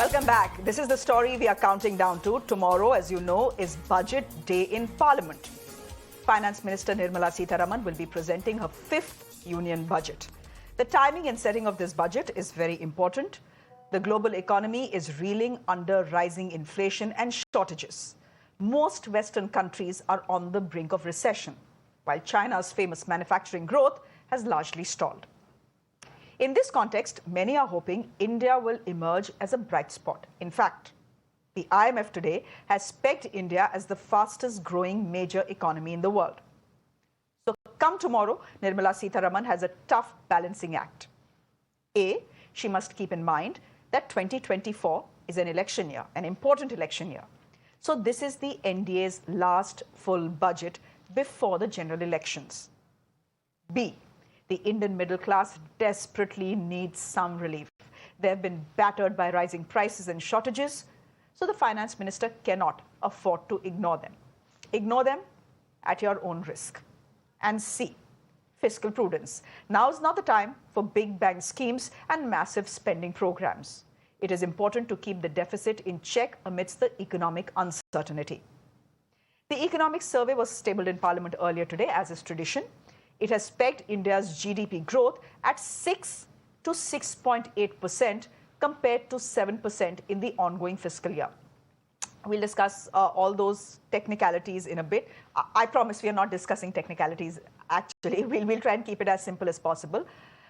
Welcome back. This is the story we are counting down to. Tomorrow, as you know, is Budget Day in Parliament. Finance Minister Nirmala Sitaraman will be presenting her fifth union budget. The timing and setting of this budget is very important. The global economy is reeling under rising inflation and shortages. Most Western countries are on the brink of recession, while China's famous manufacturing growth has largely stalled. In this context, many are hoping India will emerge as a bright spot. In fact, the IMF today has pegged India as the fastest growing major economy in the world. So come tomorrow, Nirmala Sitaraman has a tough balancing act. A, she must keep in mind that 2024 is an election year, an important election year. So this is the NDA's last full budget before the general elections. B, the Indian middle class desperately needs some relief. They have been battered by rising prices and shortages, so the finance minister cannot afford to ignore them. Ignore them at your own risk. And C, fiscal prudence. Now is not the time for big bang schemes and massive spending programs. It is important to keep the deficit in check amidst the economic uncertainty. The economic survey was tabled in Parliament earlier today, as is tradition. It has pegged India's GDP growth at 6 to 6.8% compared to 7% in the ongoing fiscal year. We'll discuss all those technicalities in a bit. I promise we are not discussing technicalities, actually. We'll try and keep it as simple as possible.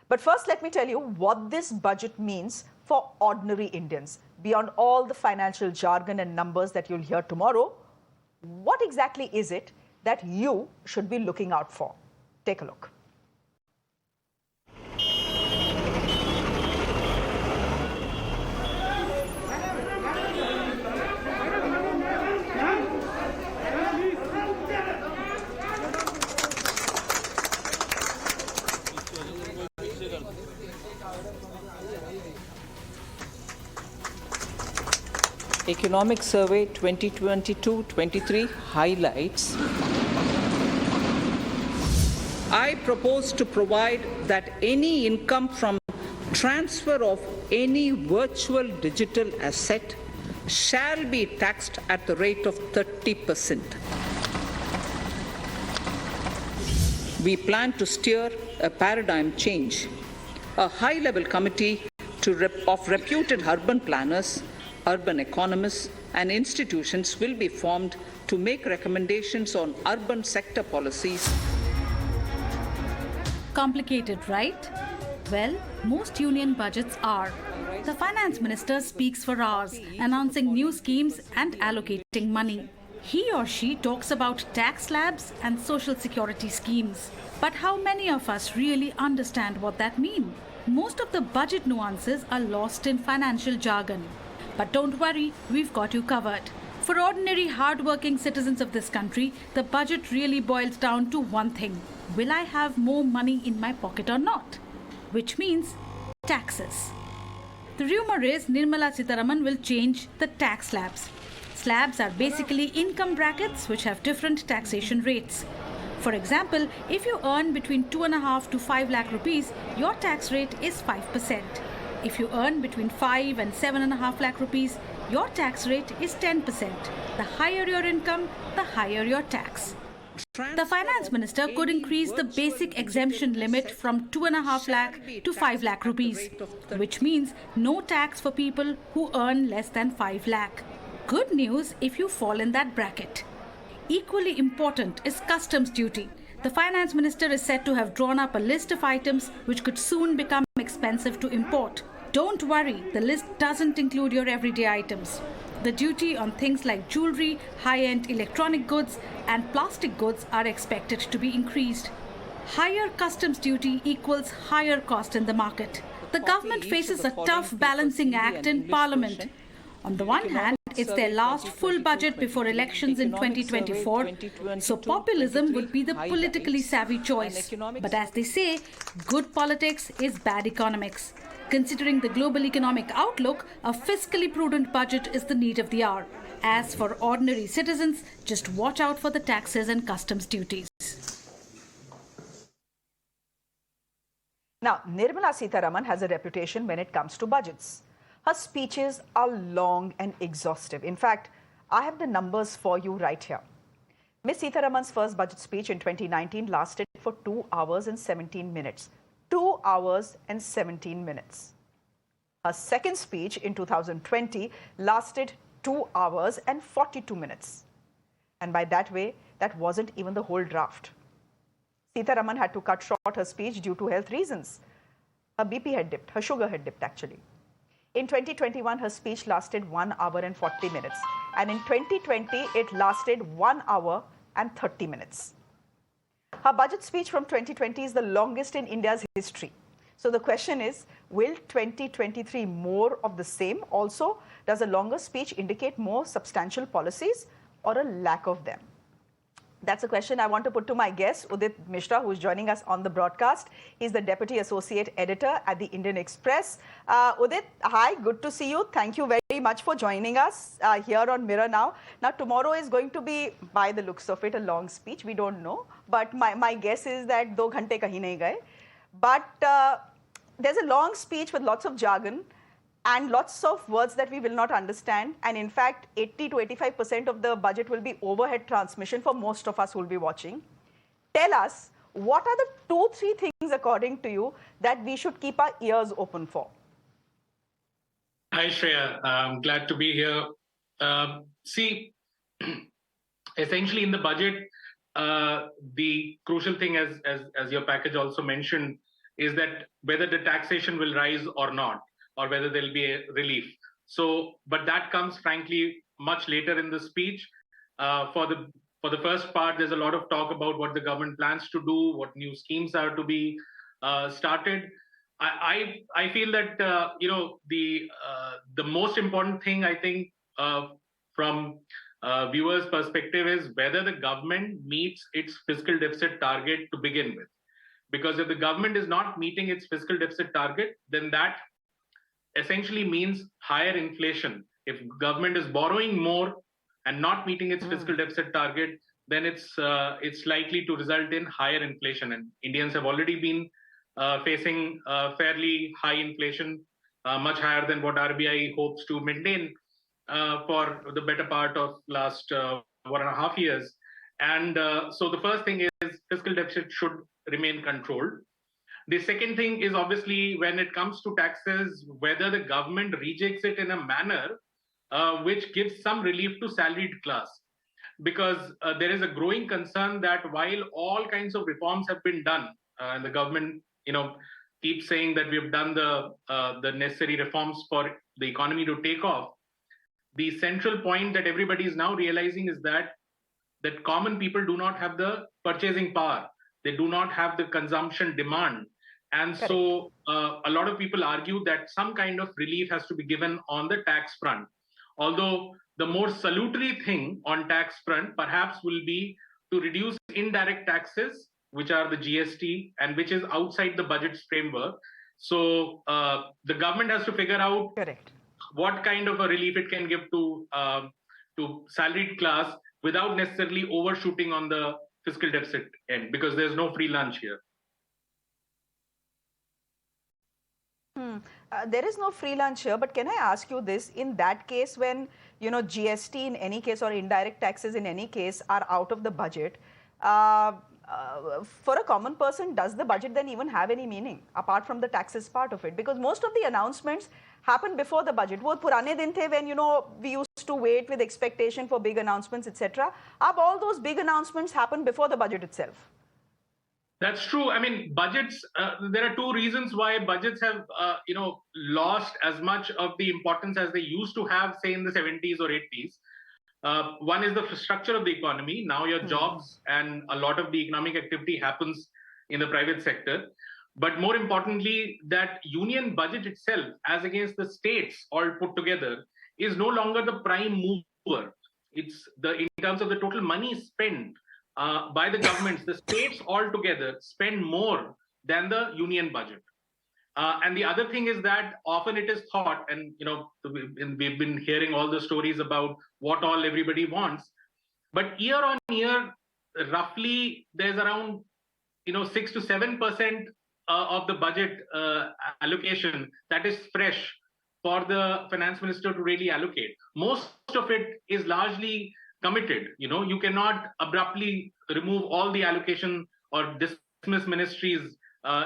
But first, let me tell you what this budget means for ordinary Indians. Beyond all the financial jargon and numbers that you'll hear tomorrow, what exactly is it that you should be looking out for? Take a look. Economic Survey 2022-23 highlights, I propose to provide that any income from transfer of any virtual digital asset shall be taxed at the rate of 30%. We plan to steer a paradigm change. A high-level committee of reputed urban planners, urban economists and institutions will be formed to make recommendations on urban sector policies. Complicated, right? Well, most union budgets are. The finance minister speaks for hours, announcing new schemes and allocating money. He or she talks about tax slabs and social security schemes. But how many of us really understand what that means? Most of the budget nuances are lost in financial jargon. But don't worry, we've got you covered. For ordinary, hard-working citizens of this country, the budget really boils down to one thing. Will I have more money in my pocket or not? Which means taxes. The rumor is Nirmala Sitaraman will change the tax slabs. Slabs are basically income brackets which have different taxation rates. For example, if you earn between 2.5 to 5 lakh rupees, your tax rate is 5%. If you earn between 5 and 7.5 lakh rupees, your tax rate is 10%. The higher your income, the higher your tax. The finance minister could increase the basic exemption limit from 2.5 lakh to 5 lakh rupees, which means no tax for people who earn less than 5 lakh. Good news if you fall in that bracket. Equally important is customs duty. The finance minister is said to have drawn up a list of items which could soon become expensive to import. Don't worry, the list doesn't include your everyday items. The duty on things like jewelry, high-end electronic goods and plastic goods are expected to be increased. Higher customs duty equals higher cost in the market. The government faces a tough balancing act in Parliament. On the one hand, it's their last full budget before elections in 2024, so populism would be the politically savvy choice. But as they say, good politics is bad economics. Considering the global economic outlook, a fiscally prudent budget is the need of the hour. As for ordinary citizens, just watch out for the taxes and customs duties. Now, Nirmala Sitaraman has a reputation when it comes to budgets. Her speeches are long and exhaustive. In fact, I have the numbers for you right here. Ms. Sitharaman's first budget speech in 2019 lasted for 2 hours and 17 minutes. 2 hours and 17 minutes. Her second speech in 2020 lasted 2 hours and 42 minutes. And by that way, that wasn't even the whole draft. Sitharaman had to cut short her speech due to health reasons. Her BP had dipped, her sugar had dipped actually. In 2021, her speech lasted 1 hour and 40 minutes. And in 2020, it lasted 1 hour and 30 minutes. Her budget speech from 2020 is the longest in India's history. So the question is, will 2023 more of the same? Also, does a longer speech indicate more substantial policies or a lack of them? That's a question I want to put to my guest, Udit Mishra, who is joining us on the broadcast. He's the Deputy Associate Editor at the Indian Express. Udit, hi, good to see you. Thank you very much for joining us here on Mirror Now. Now, tomorrow is going to be, by the looks of it, a long speech. We don't know. But my guess is that 2 ghante kahin nahi gaye. But there's a long speech with lots of jargon and lots of words that we will not understand. And in fact, 80 to 85% of the budget will be overhead transmission for most of us who will be watching. Tell us, what are the 2-3 things, according to you, that we should keep our ears open for? Hi, Shreya. I'm glad to be here. See, essentially in the budget, the crucial thing, as your package also mentioned, is that whether the taxation will rise or not, or whether there'll be a relief. So, but that comes frankly much later in the speech. For the first part, there's a lot of talk about what the government plans to do, what new schemes are to be started. I feel that the most important thing, I think, from viewers' perspective is whether the government meets its fiscal deficit target to begin with. Because if the government is not meeting its fiscal deficit target, then that essentially means higher inflation. If government is borrowing more and not meeting its fiscal deficit target, then it's likely to result in higher inflation. And Indians have already been facing fairly high inflation, much higher than what RBI hopes to maintain for the better part of last 1.5 years. And so the first thing is fiscal deficit should remain controlled. The second thing is obviously when it comes to taxes, whether the government rejects it in a manner which gives some relief to salaried class. Because there is a growing concern that while all kinds of reforms have been done, and the government, keeps saying that we have done the necessary reforms for the economy to take off, the central point that everybody is now realizing is that common people do not have the purchasing power. They do not have the consumption demand. And Correct. So a lot of people argue that some kind of relief has to be given on the tax front. Although the more salutary thing on tax front perhaps will be to reduce indirect taxes, which are the GST and which is outside the budget's framework. So the government has to figure out Correct. what kind of a relief it can give to salaried class without necessarily overshooting on the fiscal deficit end, because there's no free lunch here. There is no free lunch here, but can I ask you this? In that case, when GST in any case or indirect taxes in any case are out of the budget, for a common person, does the budget then even have any meaning apart from the taxes part of it? Because most of the announcements happen before the budget. वो पुराने दिन थे when we used to wait with expectation for big announcements, etc. Ab all those big announcements happen before the budget itself. That's true. I mean, budgets, there are two reasons why budgets have, lost as much of the importance as they used to have, say, in the 70s or 80s. One is the structure of the economy. Now your jobs and a lot of the economic activity happens in the private sector. But more importantly, that union budget itself, as against the states all put together, is no longer the prime mover. It's in terms of the total money spent by the governments, the states altogether spend more than the union budget. And the other thing is that often it is thought, and we've been hearing all the stories about what all everybody wants, but year on year, roughly there's around 6 to 7% of the budget allocation that is fresh for the finance minister to really allocate. Most of it is largely committed. You cannot abruptly remove all the allocation or dismiss ministries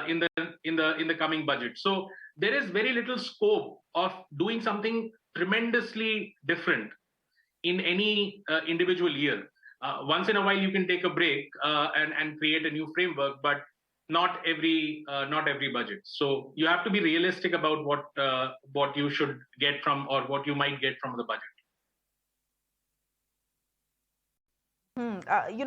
in the coming budget. So there is very little scope of doing something tremendously different in any individual year. Once in a while, you can take a break and create a new framework, but not every budget. So you have to be realistic about what you should get from, or what you might get from the budget.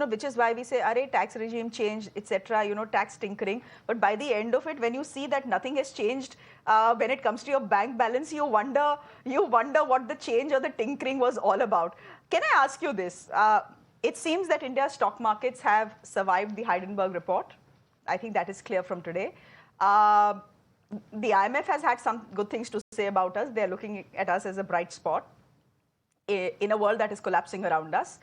Which is why we say, array, tax regime change, etc., tax tinkering. But by the end of it, when you see that nothing has changed when it comes to your bank balance, you wonder what the change or the tinkering was all about. Can I ask you this? It seems that India's stock markets have survived the Hindenburg report. I think that is clear from today. The IMF has had some good things to say about us. They're looking at us as a bright spot in a world that is collapsing around us.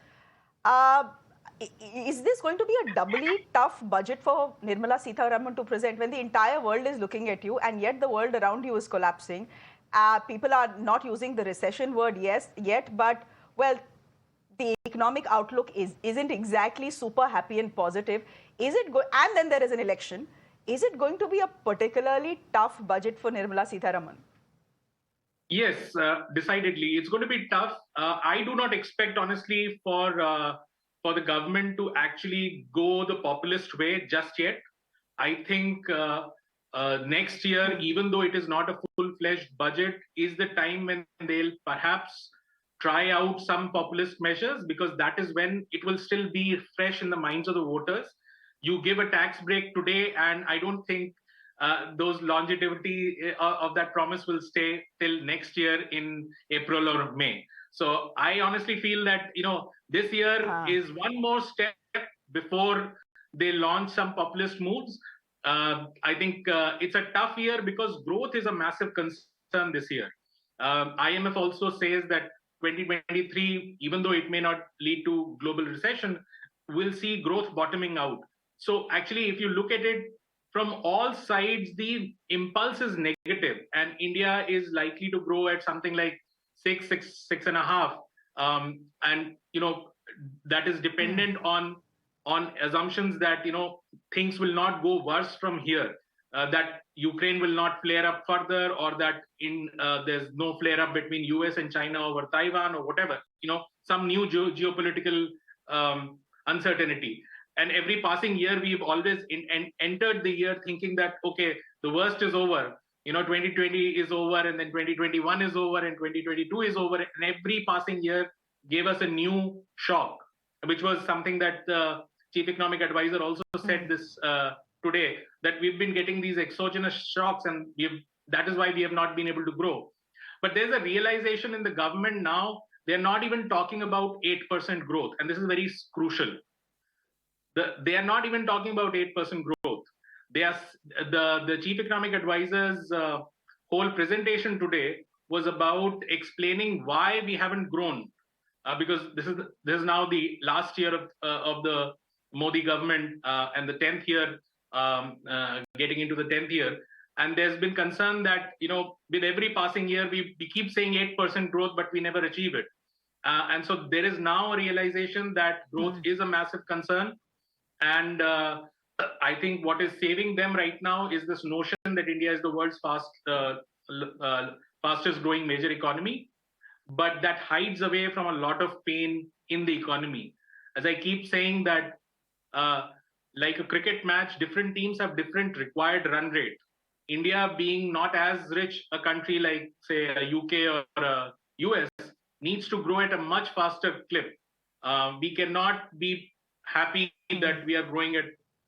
Is this going to be a doubly tough budget for Nirmala Sitaraman to present when the entire world is looking at you and yet the world around you is collapsing? People are not using the recession word yet, but, well, the economic outlook isn't exactly super happy and positive. And then there is an election. Is it going to be a particularly tough budget for Nirmala Sitaraman? Yes, decidedly. It's going to be tough. I do not expect, honestly, for the government to actually go the populist way just yet. I think next year, even though it is not a full-fledged budget, is the time when they'll perhaps try out some populist measures, because that is when it will still be fresh in the minds of the voters. You give a tax break today, and I don't think those longevity of that promise will stay till next year in April or May. So I honestly feel that this year is one more step before they launch some populist moves. I think it's a tough year because growth is a massive concern this year. IMF also says that 2023, even though it may not lead to global recession, will see growth bottoming out. So actually, if you look at it from all sides, the impulse is negative, and India is likely to grow at something like 6.5, and that is dependent on assumptions that things will not go worse from here, that Ukraine will not flare up further, or that there's no flare up between US and China over Taiwan or whatever, some new geopolitical uncertainty. And every passing year, we've always entered the year thinking that, okay, the worst is over. 2020 is over, and then 2021 is over, and 2022 is over. And every passing year gave us a new shock, which was something that the chief economic advisor also said this today, that we've been getting these exogenous shocks, and that is why we have not been able to grow. But there's a realization in the government now, they're not even talking about 8% growth. And this is very crucial. They are not even talking about 8% growth. They are the chief economic advisor's whole presentation today was about explaining why we haven't grown, because this is now the last year of the Modi government and the 10th year, getting into the 10th year. And there's been concern that with every passing year we keep saying 8% growth, but we never achieve it. And so there is now a realization that growth is a massive concern. And I think what is saving them right now is this notion that India is the world's fastest growing major economy, but that hides away from a lot of pain in the economy. As I keep saying that, like a cricket match, different teams have different required run rate. India, being not as rich a country like, say, a UK or a US, needs to grow at a much faster clip. We cannot be happy that we are growing at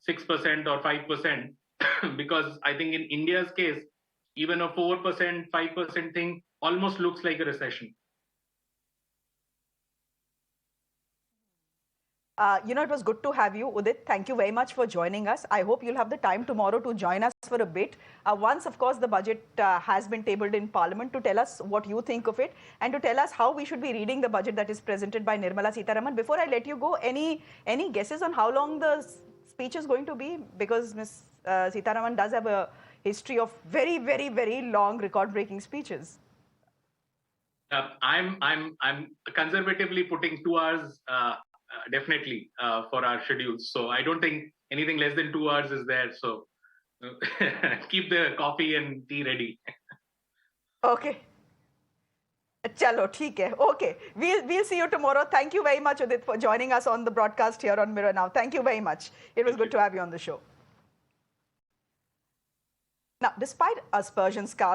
6% or 5%, because I think in India's case, even a 4%, 5% thing almost looks like a recession. It was good to have you, Udit. Thank you very much for joining us. I hope you'll have the time tomorrow to join us for a bit. Once, of course, the budget has been tabled in Parliament, to tell us what you think of it and to tell us how we should be reading the budget that is presented by Nirmala Sitaraman. Before I let you go, any guesses on how long the speech is going to be? Because Ms. Sitaraman does have a history of very, very, very long record-breaking speeches. I'm conservatively putting 2 hours definitely for our schedules. So I don't think anything less than 2 hours is there. So keep the coffee and tea ready. Okay. Chalo, theek hai. Okay. We'll see you tomorrow. Thank you very much, Udit, for joining us on the broadcast here on Mirror Now. Thank you very much. It was good to have you on the show. Now, despite Aspersion scars